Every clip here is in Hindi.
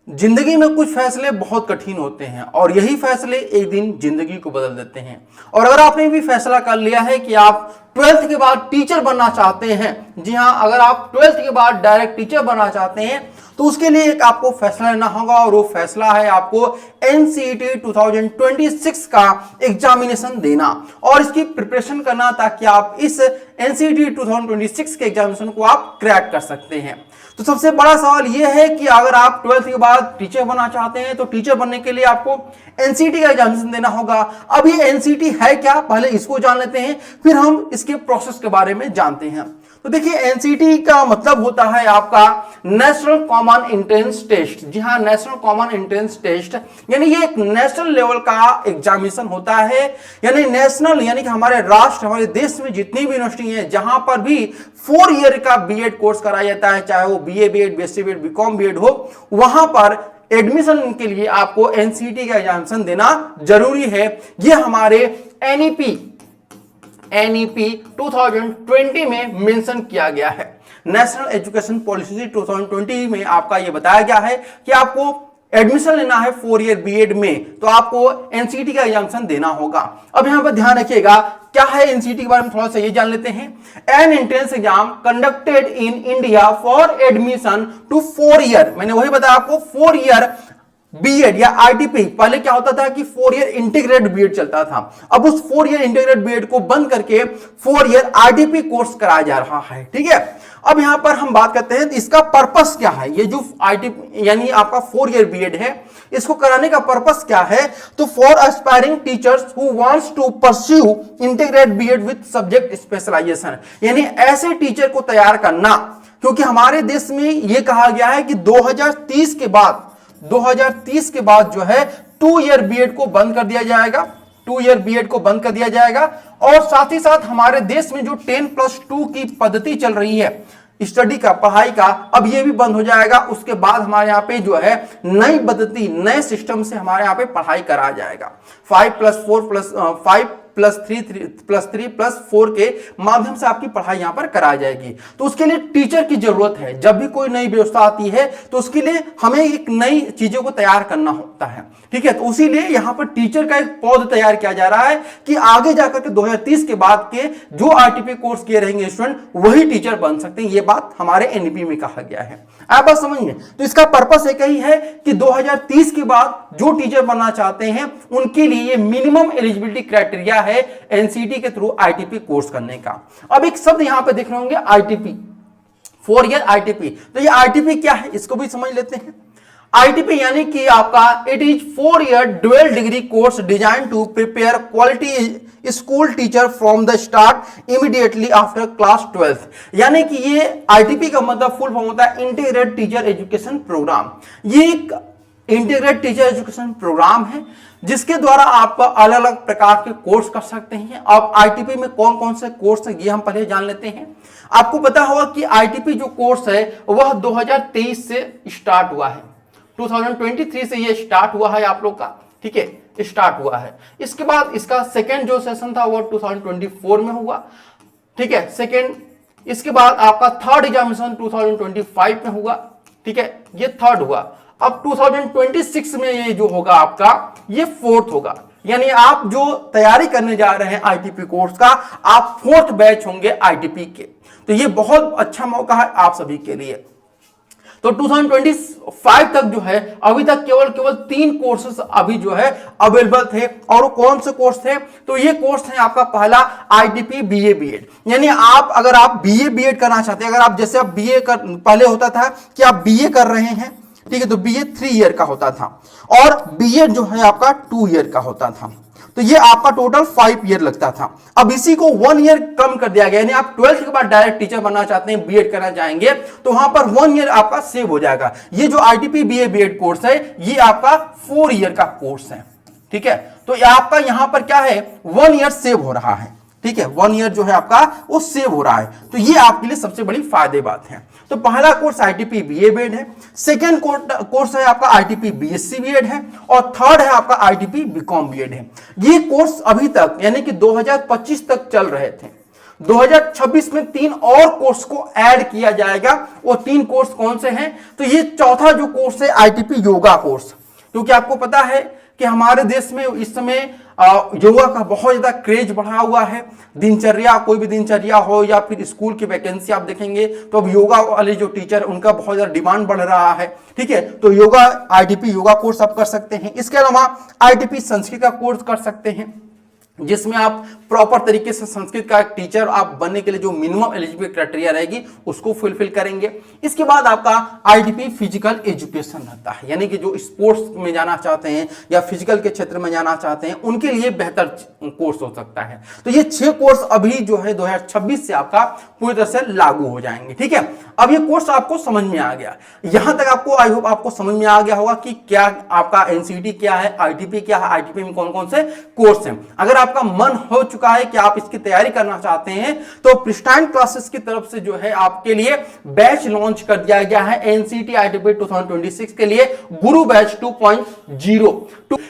जिंदगी में कुछ फैसले बहुत कठिन होते हैं और यही फैसले एक दिन जिंदगी को बदल देते हैं। और अगर आपने भी फैसला कर लिया है कि आप 12th के बाद टीचर बनना चाहते हैं, जी हाँ, अगर आप 12th के बाद डायरेक्ट टीचर बनना चाहते हैं तो उसके लिए एक आपको फैसला लेना होगा और वो फैसला है आपको एनसीईटी 2026 का एग्जामिनेशन देना और इसकी प्रिपरेशन करना ताकि आप इस एनसीईटी 2026 के एग्जामिनेशन को आप क्रैक कर सकते हैं। तो सबसे बड़ा सवाल यह है कि अगर आप 12th के बाद टीचर बनना चाहते हैं तो टीचर बनने के लिए आपको एनसीईटी का एग्जामिनेशन देना होगा। अब ये एनसीईटी है क्या, पहले इसको जान लेते हैं, फिर हम इसके प्रोसेस के बारे में जानते हैं। तो देखिए, एनसीईटी का मतलब होता है आपका नेशनल कॉमन एंट्रेंस टेस्ट। जी हाँ, नेशनल कॉमन एंट्रेंस टेस्ट, यानी ये एक नेशनल लेवल का एग्जामिनेशन होता है। यानी नेशनल यानी कि हमारे राष्ट्र, हमारे देश में जितनी भी यूनिवर्सिटी है जहां पर भी 4 ईयर का बीएड कोर्स कराया जाता है, चाहे वो BA BEd, BSc BEd, BCom BEd हो, वहां पर एडमिशन के लिए आपको एनसीईटी का एग्जामिनेशन देना जरूरी है। ये हमारे एनईपी 2020 में मेंशन किया गया है। नेशनल एजुकेशन पॉलिसी 2020 में आपका ये बताया गया है कि आपको एडमिशन लेना है 4 ईयर बीएड में तो आपको एनसीईटी का एग्जामिनेशन देना होगा। अब यहां पर ध्यान रखिएगा, क्या है एनसीईटी के बारे में थोड़ा सा ये जान लेते हैं। An entrance exam conducted in India for admission to 4 year, मैंने वही बताया आपको 4 ईयर बीएड या आईटीपी। पहले क्या होता था कि 4 ईयर इंटीग्रेटेड बीएड चलता था, अब उस 4 ईयर इंटीग्रेटेड बीएड को बंद करके 4 ईयर आईटीपी कोर्स कराया जा रहा है। ठीक है, अब यहां पर हम बात करते हैं इसका पर्पस क्या है। ये जो आईटीपी यानी आपका 4 ईयर बीएड है, इसको कराने का पर्पस क्या है। तो for aspiring teachers who wants to pursue integrated BEd with subject specialisation, यानी ऐसे टीचर को तैयार करना, क्योंकि हमारे देश में यह कहा गया है कि 2030 के बाद जो है 2 ईयर बीएड को बंद कर दिया जाएगा, 2 ईयर बीएड को बंद कर दिया जाएगा। और साथ ही साथ हमारे देश में जो 10+2 की पद्धति चल रही है स्टडी का, पढ़ाई का, अब ये भी बंद हो जाएगा। उसके बाद हमारे यहाँ पे जो है नई पद्धति, नए सिस्टम से हमारे यहाँ पे पढ़ाई कराया जाएगा। 5+4+5+3+3+4 के माध्यम से आपकी पढ़ाई यहां पर कराई जाएगी। तो उसके लिए टीचर की जरूरत है। जब भी कोई नई व्यवस्था आती है तो उसके लिए हमें एक नई चीजों को तैयार करना होता है। ठीक है, तो उसी लिए यहां पर टीचर का एक पौध तैयार किया जा रहा है कि आगे जाकर के 2030 के बाद के जो आरटीपी कोर्स किए रहेंगे स्टूडेंट, वही टीचर बन सकते हैं। ये बात हमारे एनईपी में कहा गया है। आप बात समझिए, तो इसका पर्पस एक ही है कि 2030 के बाद जो टीचर बनना चाहते हैं उनके लिए ये मिनिमम एलिजिबिलिटी क्राइटेरिया है एनसीईटी के थ्रू आईटीपी कोर्स करने का। अब एक शब्द यहां पे देख रहे होंगे आईटीपी, 4 ईयर आईटीपी। तो ये आईटीपी क्या है, इसको भी समझ लेते हैं। आईटीपी यानी कि आपका it is 4 year dual degree course design to prepare quality school teacher from the start immediately after class 12th। यानी कि ये आईटीपी का मतलब फुल फॉर्म होता है इंटीग्रेटेड टीचर एजुकेशन प्रोग्राम। ये एक इंटीग्रेटेड टीचर एजुकेशन प्रोग्राम है जिसके द्वारा आप अलग अलग प्रकार के कोर्स कर सकते हैं। अब आईटीपी में कौन कौन से कोर्स है ये हम पहले जान लेते हैं। आपको पता होगा कि आईटीपी जो कोर्स है वह 2023 से स्टार्ट हुआ है, 2023 से ये स्टार्ट हुआ है आप लोग का। ठीक है, स्टार्ट हुआ है। इसके बाद इसका सेकेंड जो सेशन था वो 2024 में हुआ। ठीक है, सेकेंड। इसके बाद आपका थर्ड एग्जामिनेशन 2025 में हुआ। ठीक है, ये थर्ड हुआ। अब 2026 में ये जो होगा आपका ये फोर्थ होगा। यानी आप जो तैयारी करने जा रहे हैं आईटीपी कोर्स का, आप 4th बैच होंगे आईटीपी के। तो ये बहुत अच्छा मौका है आप सभी के लिए। तो 2025 तक जो है अभी तक केवल 3 कोर्सेस अभी जो है अवेलेबल थे। और वो कौन से कोर्स थे, तो ये कोर्स है आपका पहला आईटीपी बीए बीएड। यानी आप अगर आप बीए बीएड करना चाहते हैं, अगर आप जैसे आप बीए कर, पहले होता था कि आप बीए कर रहे हैं, ठीक है, तो बीए 3 ईयर का होता था और बीएड जो है आपका 2 ईयर का होता था। तो ये आपका टोटल 5 ईयर लगता था। अब इसी को 1 ईयर कम कर दिया गया। यानी आप 12th के बाद डायरेक्ट टीचर बनना चाहते हैं, बीएड करना चाहेंगे, तो वहां पर 1 ईयर आपका सेव हो जाएगा। ये जो आईटीपी बीए बीएड कोर्स है ये आपका 4 ईयर का कोर्स है। ठीक है, तो आपका यहां पर क्या है, 1 ईयर सेव हो रहा है। ठीक है, 1 ईयर जो है आपका वो सेव हो रहा है। तो ये आपके लिए सबसे बड़ी फायदे बात है। तो पहला कोर्स आईटीपी बीए बीएड है, सेकंड कोर्स है आपका आईटीपी बीएससी बीएड है और थर्ड है आपका आईटीपी बीकॉम बीएड है। ये कोर्स अभी तक यानी कि 2025 तक चल रहे थे। 2026 में 3 और कोर्स को ऐड किया जाएगा। वो 3 कोर्स कौन से हैं? तो ये चौथा जो कोर्स है आईटीपी योगा कोर्स, क्योंकि आपको पता है कि हमारे देश में इस समय योगा का बहुत ज्यादा क्रेज बढ़ा हुआ है। दिनचर्या, कोई भी दिनचर्या हो या फिर स्कूल की वैकेंसी आप देखेंगे तो अब योगा वाले जो टीचर उनका बहुत ज्यादा डिमांड बढ़ रहा है। ठीक है, तो योगा आईटीपी योगा कोर्स आप कर सकते हैं। इसके अलावा आईटीपी संस्कृत का कोर्स कर सकते हैं, जिसमें आप प्रॉपर तरीके से संस्कृत का टीचर आप बनने के लिए जो मिनिमम एलिजिबिलिटी क्राइटेरिया रहेगी उसको फुलफिल करेंगे। इसके बाद आपका आईटीपी फिजिकल एजुकेशन रहता है, यानी कि जो स्पोर्ट्स में जाना चाहते हैं या फिजिकल के क्षेत्र में जाना चाहते हैं उनके लिए बेहतर कोर्स हो सकता है। तो ये 6 कोर्स अभी जो है 2026 से आपका पूरी तरह से लागू हो जाएंगे। ठीक है, अब ये कोर्स आपको समझ में आ गया, यहां तक आपको आई होप आपको समझ में आ गया होगा कि क्या आपका एनसीईटी क्या है, आईटीपी क्या है, आईटीपी में कौन कौन से कोर्स हैं। अगर आपका मन हो चुका है कि आप इसकी तैयारी करना चाहते हैं तो प्रिस्टाइन क्लासेस की तरफ से जो है आपके लिए बैच लॉन्च कर दिया गया है एनसीईटी आईटीपी 2026 के लिए, गुरु बैच 2.0।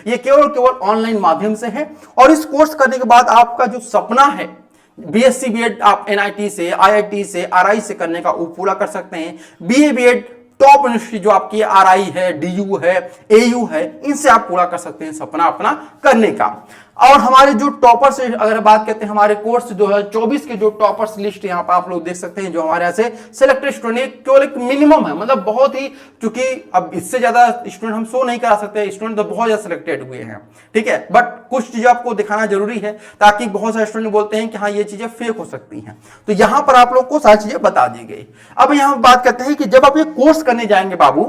ये केवल ऑनलाइन माध्यम से है और इस कोर्स करने के बाद आपका जो सपना है बीएससी बीएड आप एनआईटी से, आईआईटी से, आरआई से करने का वो पूरा कर सकते हैं। बीए बीएड टॉप यूनिवर्सिटी जो आपकी आरआई है, डीयू है, एयू है, इनसे आप पूरा कर सकते हैं सपना अपना करने का। और हमारे जो टॉपर्स अगर बात करते हैं हमारे कोर्स 2024 के जो टॉपर्स लिस्ट यहाँ पर आप लोग देख सकते हैं, जो हमारे यहाँ से सिलेक्टेड स्टूडेंट केवल एक मिनिमम है, मतलब बहुत ही, चूंकि अब इससे ज्यादा स्टूडेंट हम शो नहीं करा सकते, स्टूडेंट तो बहुत ज्यादा सिलेक्टेड हुए हैं। ठीक है, बट कुछ चीजें आपको दिखाना जरूरी है ताकि बहुत सारे स्टूडेंट बोलते हैं कि हाँ ये चीजें फेक हो सकती हैं, तो यहाँ पर आप लोग को सारी चीजें बता दी गई। अब यहाँ बात करते हैं कि जब आप ये कोर्स करने जाएंगे बाबू,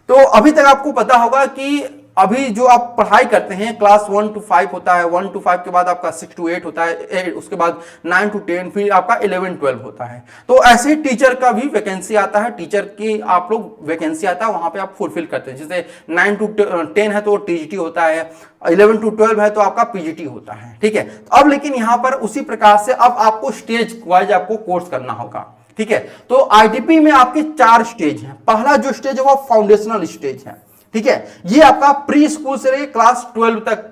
तो अभी तक आपको पता होगा कि अभी जो आप पढ़ाई करते हैं क्लास 1 to 5 होता है, 1 to 5 के बाद आपका 6 to 8 होता है, उसके बाद 9 to 10, फिर आपका 11 12 होता है। तो ऐसे ही टीचर का भी वैकेंसी आता है, टीचर की आप लोग वैकेंसी आता है, वहां पे आप फुलफिल करते हैं। जैसे 9 to 10 है तो टीजीटी होता है, 11 to 12 है तो आपका पीजीटी होता है। ठीक है, अब लेकिन यहां पर उसी प्रकार से अब आपको स्टेज वाइज आपको कोर्स करना होगा। ठीक है, तो आईटीपी में आपके 4 स्टेज हैं। पहला जो स्टेज है वो फाउंडेशनल स्टेज है। ठीक है, ये आपका प्री स्कूल से क्लास 12 तक,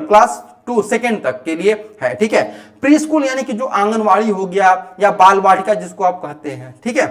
क्लास 2 सेकेंड तक के लिए है। ठीक है, प्री स्कूल यानी कि जो आंगनवाड़ी हो गया या बाल वाटिका जिसको आप कहते हैं। ठीक है,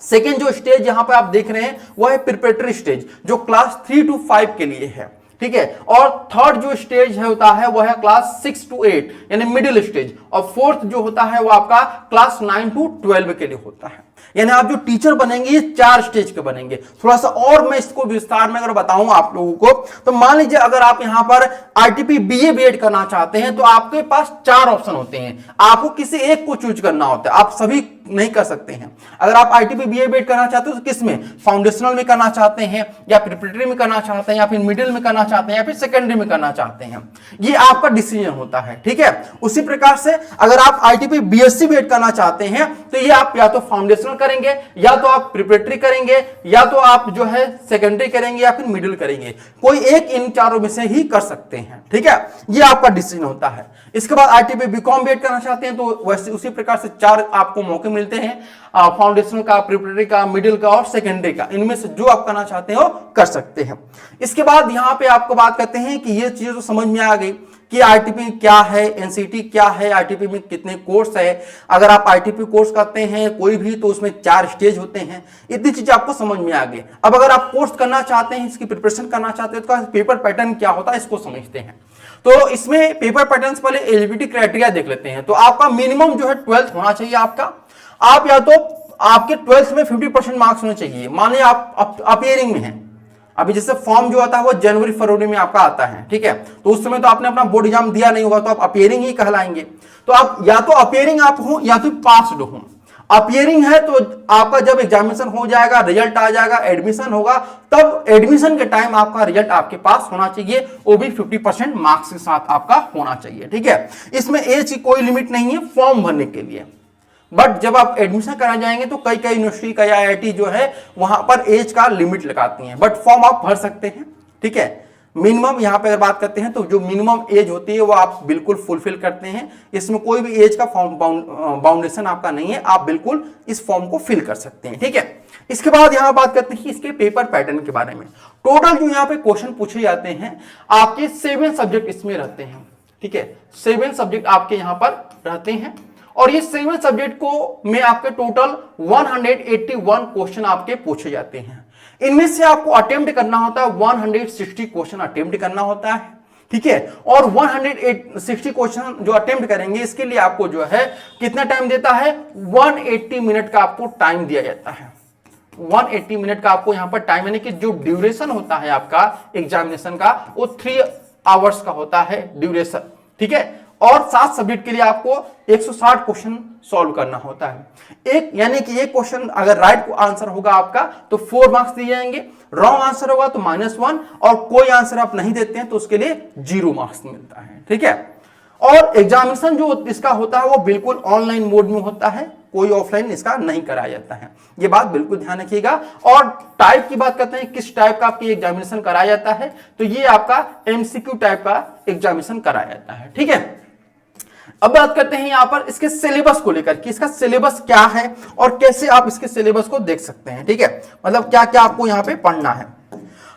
सेकेंड जो स्टेज यहां पे आप देख रहे हैं वो है प्रिपरेटरी स्टेज, जो क्लास 3 to 5 के लिए है। ठीक है, और थर्ड जो स्टेज है होता है वो है क्लास 6 to 8 यानी मिडिल स्टेज, और फोर्थ जो होता है वो आपका क्लास 9 to 12 के लिए होता है। यानी आप जो टीचर बनेंगे ये 4 स्टेज के बनेंगे। थोड़ा सा और मैं इसको विस्तार में अगर बताऊं आप लोगों को, तो मान लीजिए अगर आप यहां पर आईटीपी बीए बीएड करना चाहते हैं तो आपके पास 4 ऑप्शन होते हैं, आपको किसी एक को चूज करना होता है, आप सभी नहीं कर सकते हैं। अगर आप आईटीपी बीए बीएड करना चाहते हो तो किस में, फाउंडेशनल में करना चाहते हैं या प्रिपरेटरी में करना चाहते हैं या फिर मिडिल में करना चाहते हैं या फिर सेकेंडरी में करना चाहते हैं, ये आपका डिसीजन होता है। ठीक है, उसी प्रकार से अगर आप आईटीपी बीएससी बीएड करना चाहते हैं तो ये आप या तो फाउंडेशनल करेंगे, या तो आप प्रिपरेटरी करेंगे, या तो आप जो है सेकेंडरी करेंगे या फिर मिडिल करेंगे, कोई एक इन चारों में से ही कर सकते हैं। ठीक है, ये आपका डिसीजन होता है। इसके बाद आईटीपी बीकॉम बीएड करना चाहते हैं तो वैसे उसी प्रकार से 4 आपको मौके मिलते हैं, फाउंडेशनल का, प्रिपरेटरी का, मिडिल का और सेकेंडरी का, इनमें से जो आप करना चाहते हो कर सकते हैं। इसके बाद यहां पे आपको बात करते हैं कि ये चीजें तो समझ में आ गई कि आईटीपी क्या है, एनसीईटी क्या है, आईटीपी में कितने कोर्स है। अगर आप आईटीपी कोर्स करते हैं कोई भी तो उसमें 4 स्टेज होते हैं, इतनी चीजें आपको समझ में आ गई। अब अगर आप कोर्स करना चाहते हैं, इसकी प्रिपरेशन करना चाहते हैं तो पेपर पैटर्न क्या होता है इसको समझते हैं। तो इसमें पेपर पैटर्न पहले एलिजिबिलिटी क्राइटेरिया देख लेते हैं। तो आपका मिनिमम जो है 12th होना चाहिए आपका, आप या तो आपके 12th में 50% मार्क्स होने चाहिए। मान लीजिए आप अपियरिंग में हैं, अभी जैसे फॉर्म जो आता है वो जनवरी फरवरी में आपका आता है। ठीक है, तो उस समय तो आपने अपना बोर्ड एग्जाम दिया नहीं होगा, तो आप अपियरिंग ही कहलाएंगे। तो आप या तो अपियरिंग आप हो या तो पास्ड हो। अपियरिंग है तो आपका जब एग्जामिनेशन हो जाएगा, रिजल्ट आ जाएगा, एडमिशन होगा, तब एडमिशन के टाइम आपका रिजल्ट आपके पास होना चाहिए, वो भी 50% मार्क्स के साथ आपका होना चाहिए। ठीक है, इसमें एज की कोई लिमिट नहीं है फॉर्म भरने के लिए। बट जब आप एडमिशन कराने जाएंगे तो कई यूनिवर्सिटी का या आईआईटी जो है वहां पर एज का लिमिट लगाती हैं, बट फॉर्म आप भर सकते हैं। ठीक है, मिनिमम यहां पे अगर बात करते हैं तो जो मिनिमम एज होती है वो आप बिल्कुल फुलफिल करते हैं, इसमें कोई भी एज का बाउंडेशन आपका नहीं है, आप बिल्कुल इस फॉर्म को फिल कर सकते हैं। ठीक है, इसके बाद यहां बात करते हैं इसके पेपर पैटर्न के बारे में। टोटल जो यहां पे क्वेश्चन पूछे जाते हैं आपके 7 सब्जेक्ट इसमें रहते हैं। ठीक है, 7 सब्जेक्ट आपके यहां पर रहते हैं और ये सिविल सब्जेक्ट को में आपके टोटल 181 क्वेश्चन आपके पूछे जाते हैं। इनमें से आपको अटेम्प्ट करना होता है 160 क्वेश्चन अटेम्प्ट करना होता है, ठीक है। और 160 क्वेश्चन जो अटेम्प्ट करेंगे इसके लिए आपको जो है कितना टाइम देता है, 180 मिनट का आपको टाइम दिया जाता है। 180 मिनट का आपको यहां पर टाइम, यानी कि जो ड्यूरेशन होता है आपका एग्जामिनेशन का वो 3 आवर्स का होता है ड्यूरेशन, ठीक है। और 7 सब्जेक्ट के लिए आपको 160 क्वेश्चन सॉल्व करना होता है। एक यानी कि एक क्वेश्चन अगर राइट आंसर होगा आपका तो 4 मार्क्स दिए जाएंगे, रॉन्ग आंसर होगा तो -1, और कोई आंसर आप नहीं देते हैं तो उसके लिए 0 मार्क्स मिलता है, ठीक है। और एग्जामिनेशन जो इसका होता है वो बिल्कुल ऑनलाइन मोड में होता है, कोई ऑफलाइन इसका नहीं कराया जाता है, ये बात बिल्कुल ध्यान रखिएगा। और टाइप की बात करते हैं, किस टाइप का आपकी एग्जामिनेशन कराया जाता है, तो ये आपका एमसीक्यू टाइप का एग्जामिनेशन कराया जाता है, ठीक है। अब बात करते हैं यहां पर इसके सिलेबस को लेकर कि इसका सिलेबस क्या है और कैसे आप इसके सिलेबस को देख सकते हैं, ठीक है। मतलब क्या क्या आपको यहां पे पढ़ना है।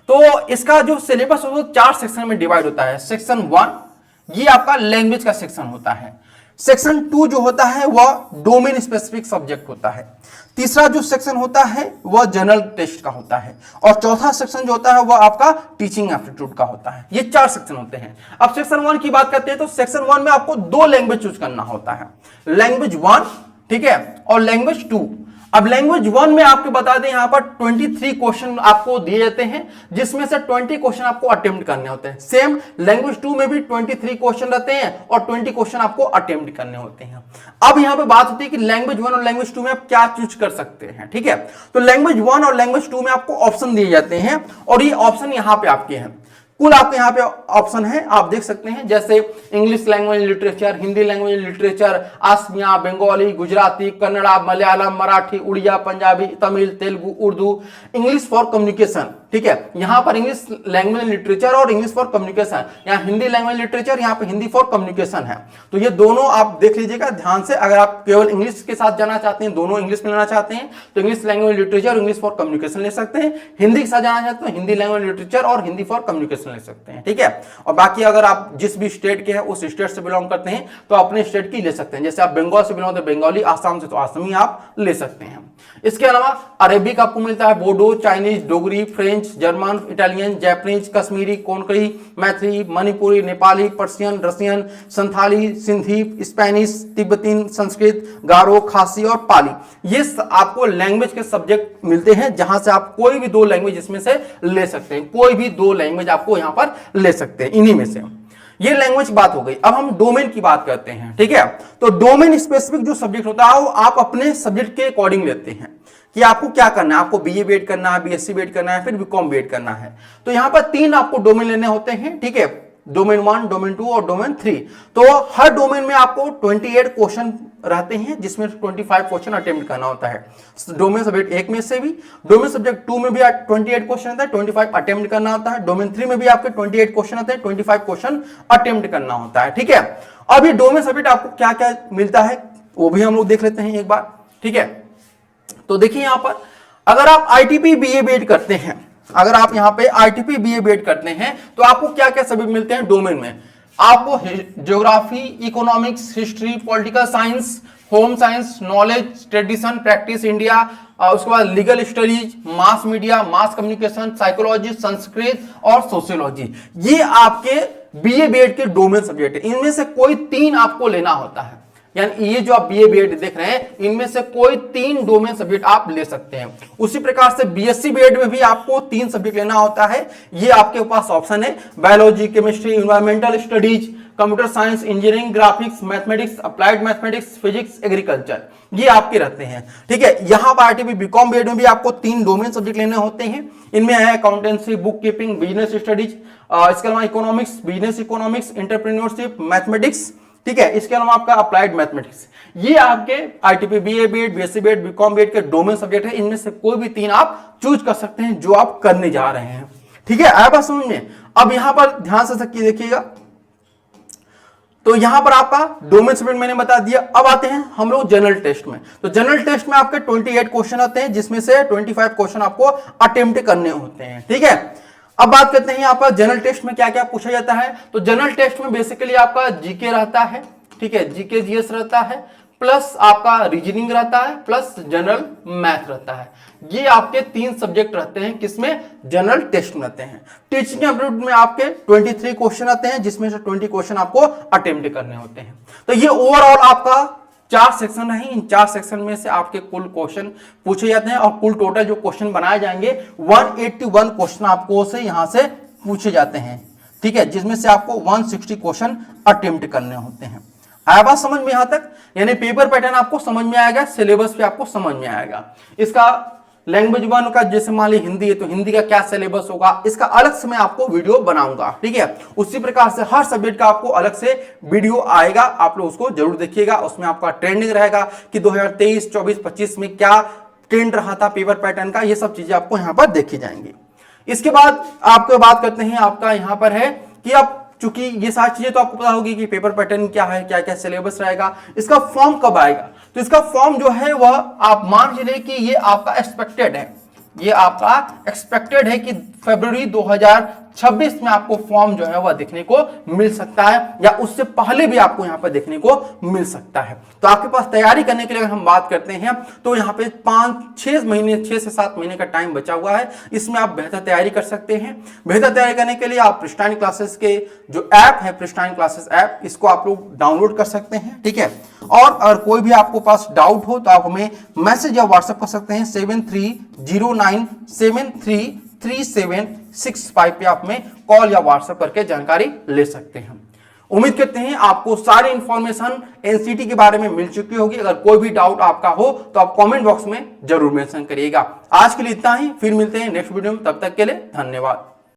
तो इसका जो सिलेबस है वो 4 सेक्शन में डिवाइड होता है। सेक्शन 1 ये आपका लैंग्वेज का सेक्शन होता है। सेक्शन 2 जो होता है वह डोमेन स्पेसिफिक सब्जेक्ट होता है। तीसरा जो सेक्शन होता है वह जनरल टेस्ट का होता है, और चौथा सेक्शन जो होता है वह आपका टीचिंग एप्टीट्यूड का होता है। ये 4 सेक्शन होते हैं। अब सेक्शन 1 की बात करते हैं तो सेक्शन 1 में आपको 2 लैंग्वेज चूज करना होता है, लैंग्वेज 1, ठीक है, और लैंग्वेज 2। अब लैंग्वेज 1 में आपको बता दें यहां पर 23 क्वेश्चन आपको दिए जाते हैं, जिसमें से 20 क्वेश्चन आपको अटेम्प्ट करने होते हैं। सेम लैंग्वेज 2 में भी 23 क्वेश्चन रहते हैं और 20 क्वेश्चन आपको अटेम्प्ट करने होते हैं। अब यहां पे बात होती है कि लैंग्वेज 1 और लैंग्वेज 2 में आप क्या चूज कर सकते हैं, ठीक है। तो लैंग्वेज 1 और लैंग्वेज 2 में आपको ऑप्शन दिए जाते हैं, और ये ऑप्शन यहां पे आपके हैं। कुल आपके यहाँ पे ऑप्शन है, आप देख सकते हैं, जैसे English language literature, Hindi language literature, Asamiya, Bengali, Gujarati, Kannada, Malayalam, Marathi, Oriya, Punjabi, Tamil, Telugu, Urdu, English for communication, ठीक है। यहां पर इंग्लिश लैंग्वेज लिटरेचर और इंग्लिश फॉर कम्युनिकेशन, यहाँ हिंदी लैंग्वेज लिटरेचर, यहाँ पे हिंदी फॉर कम्युनिकेशन है। तो ये दोनों आप देख लीजिएगा ध्यान से। अगर आप केवल इंग्लिश के साथ जाना चाहते हैं, दोनों इंग्लिश में लेना चाहते हैं तो इंग्लिश लैंग्वेज लिटरेचर और इंग्लिश फॉर कम्युनिकेशन ले सकते हैं। हिंदी के साथ जाना चाहते हैं तो हिंदी लैंग्वेज लिटरेचर और हिंदी फॉर कम्युनिकेशन ले सकते हैं, ठीक है। और बाकी अगर आप जिस भी स्टेट के हैं उस स्टेट से बिलोंग करते हैं तो अपने स्टेट की ले सकते हैं। जैसे आप बंगाल से बिलोंग करते हैं बंगाली, आसाम से तो आसामी आप ले सकते हैं। इसके अलावा अरेबिक आपको मिलता है, Bodo, Chinese, Dogri, French, German, Italian, Japanese, Kashmiri, Konkani, Maithili, Manipuri, Nepali, Persian, Russian, Santhali, Sindhi, Spanish, Tibetan, Sanskrit, Garo, Khasi और पाली। ये आपको लैंग्वेज के सब्जेक्ट मिलते हैं, जहां से आप कोई भी 2 लैंग्वेज इसमें से ले सकते हैं। कोई भी 2 लैंग्वेज आपको यहां पर ले सकते हैं इन्हीं में से। ये लैंग्वेज बात हो गई। अब हम डोमेन की बात करते हैं, ठीक है। तो डोमेन स्पेसिफिक जो सब्जेक्ट होता है वो आप अपने सब्जेक्ट के अकॉर्डिंग लेते हैं कि आपको क्या करना है। आपको बीए बीएड करना है, बीएससी बीएड करना है, फिर बीकॉम बीएड करना है। तो यहां पर 3 आपको डोमेन लेने होते हैं, ठीक है। डोमेन 1, डोमेन 2 और डोमेन 3। तो हर डोमेन में आपको 28 क्वेश्चन रहते हैं, जिसमें 25 क्वेश्चन अटेम्प्ट करना होता है। डोमेन सब्जेक्ट 1 में से भी, डोमेन सब्जेक्ट 2 में भी 28 क्वेश्चन आता है, 25 अटेम्प्ट करना होता है। डोमेन 3 में भी आपके 28 क्वेश्चन आते हैं, 25 क्वेश्चन अटेम्प्ट करना होता है, ठीक है। अब ये डोमेन सब्जेक्ट आपको क्या क्या मिलता है वो भी हम लोग देख लेते हैं एक बार, ठीक है। तो देखिए यहां पर अगर आप आईटीपी बीए बीएड करते हैं, अगर आप यहां पे आईटीपी बीए बीएड करते हैं तो आपको क्या क्या सब्जेक्ट मिलते हैं डोमेन में। आपको geography, economics, history, political science, home science, knowledge, tradition, practice India, उसके बाद legal studies, mass media, mass communication, psychology, Sanskrit और सोशियोलॉजी। ये आपके बीए बीएड के डोमेन सब्जेक्ट है। इनमें से कोई 3 आपको लेना होता है, यानी ये जो आप बीए बीएड देख रहे हैं इनमें से कोई 3 डोमेन सब्जेक्ट आप ले सकते हैं। उसी प्रकार से बीएससी बीएड में भी आपको 3 सब्जेक्ट लेना होता है। ये आपके पास ऑप्शन है, biology, chemistry, environmental studies, computer science, engineering, graphics, mathematics, applied mathematics, physics, agriculture, ये आपके रहते हैं, ठीक है। यहां पर आईटीबी बीकॉम बीएड में भी आपको 3 डोमेन सब्जेक्ट लेने होते हैं। इनमें है accountancy, book keeping, business studies, इसके अलावा economics, business economics, entrepreneurship, mathematics, ठीक है। इसके अलावा आपका अप्लाइड मैथमेटिक्स। ये आपके ITP BA BEd, BSc BEd, BCom BEd के डोमेन सब्जेक्ट है। इनमें से कोई भी 3 आप चूज कर सकते हैं जो आप करने जा रहे हैं, ठीक है। आया बात समझ में। अब यहां पर ध्यान से देखिएगा, तो यहां पर आपका डोमेन सब्जेक्ट मैंने बता दिया। अब आते हैं हम लोग जनरल टेस्ट में। तो जनरल टेस्ट में आपके 28 क्वेश्चन आते हैं, जिसमें से 25 क्वेश्चन आपको अटेम्प्ट करने होते हैं, ठीक है। अब बात करते हैं यहाँ पर जनरल टेस्ट में क्या क्या पूछा जाता है। तो जनरल टेस्ट में बेसिकली आपका जीके रहता है, ठीक है, जीके जीएस रहता है, प्लस आपका रीजनिंग रहता है, प्लस जनरल मैथ रहता है। ये आपके 3 सब्जेक्ट रहते हैं, किसमें? जनरल टेस्ट में रहते हैं। टीचिंग एप्टीट्यूड में आपके 23 क्वेश्चन आते हैं, जिसमें से 20 क्वेश्चन आपको अटेम्प्ट करने होते हैं। तो ये ओवरऑल आपका 4 सेक्शन है। इन 4 सेक्शन में से आपके कुल क्वेश्चन पूछे जाते हैं, और कुल टोटल जो क्वेश्चन बनाए जाएंगे 181 क्वेश्चन आपको से यहां से पूछे जाते हैं, ठीक है, जिसमें से आपको 160 क्वेश्चन अटेम्प्ट करने होते हैं। आया बात समझ में यहां तक? यानी पेपर पैटर्न आपको समझ में आएगा, सिलेबस भी आपको समझ में आएगा। इसका लैंग्वेज 1 का जैसे मान ली हिंदी है, तो हिंदी का क्या सिलेबस होगा, इसका अलग से मैं आपको वीडियो बनाऊंगा, ठीक है। उसी प्रकार से हर सब्जेक्ट का आपको अलग से वीडियो आएगा, आप लोग उसको जरूर देखिएगा। उसमें आपका ट्रेंडिंग रहेगा कि 2023, 24, 25 में क्या ट्रेंड रहा था पेपर पैटर्न का, ये सब चीजें आपको यहाँ पर देखी जाएंगी। इसके बाद आपको बात करते हैं, आपका यहाँ पर है कि आप चूंकि ये सारी चीजें तो आपको पता होगी कि पेपर पैटर्न क्या है, क्या क्या सिलेबस रहेगा, इसका फॉर्म कब आएगा। तो इसका फॉर्म जो है वह आप मान लीजिए कि ये आपका एक्सपेक्टेड है, ये आपका एक्सपेक्टेड है कि फरवरी 2026 में आपको फॉर्म जो है वह देखने को मिल सकता है, या उससे पहले भी आपको यहां पर देखने को मिल सकता है। तो आपके पास तैयारी करने के लिए अगर हम बात करते हैं तो यहां पे 5-6 महीने, 6 से 7 महीने का टाइम बचा हुआ है। इसमें आप बेहतर तैयारी कर सकते हैं। बेहतर तैयारी करने के लिए आप प्रिस्टाइन क्लासेस के जो ऐप है, प्रिस्टाइन क्लासेस ऐप, इसको आप लोग डाउनलोड कर सकते हैं, ठीक है। और अगर कोई भी आपको पास डाउट हो तो आप हमें मैसेज या व्हाट्सएप कर सकते हैं 7309733765 पे आप हमें कॉल या व्हाट्सएप करके जानकारी ले सकते हैं। उम्मीद करते हैं आपको सारी इंफॉर्मेशन एनसीटी के बारे में मिल चुकी होगी। अगर कोई भी डाउट आपका हो तो आप कमेंट बॉक्स में जरूर मेंशन करिएगा। आज के लिए इतना ही, फिर मिलते हैं नेक्स्ट वीडियो में, तब तक के लिए धन्यवाद।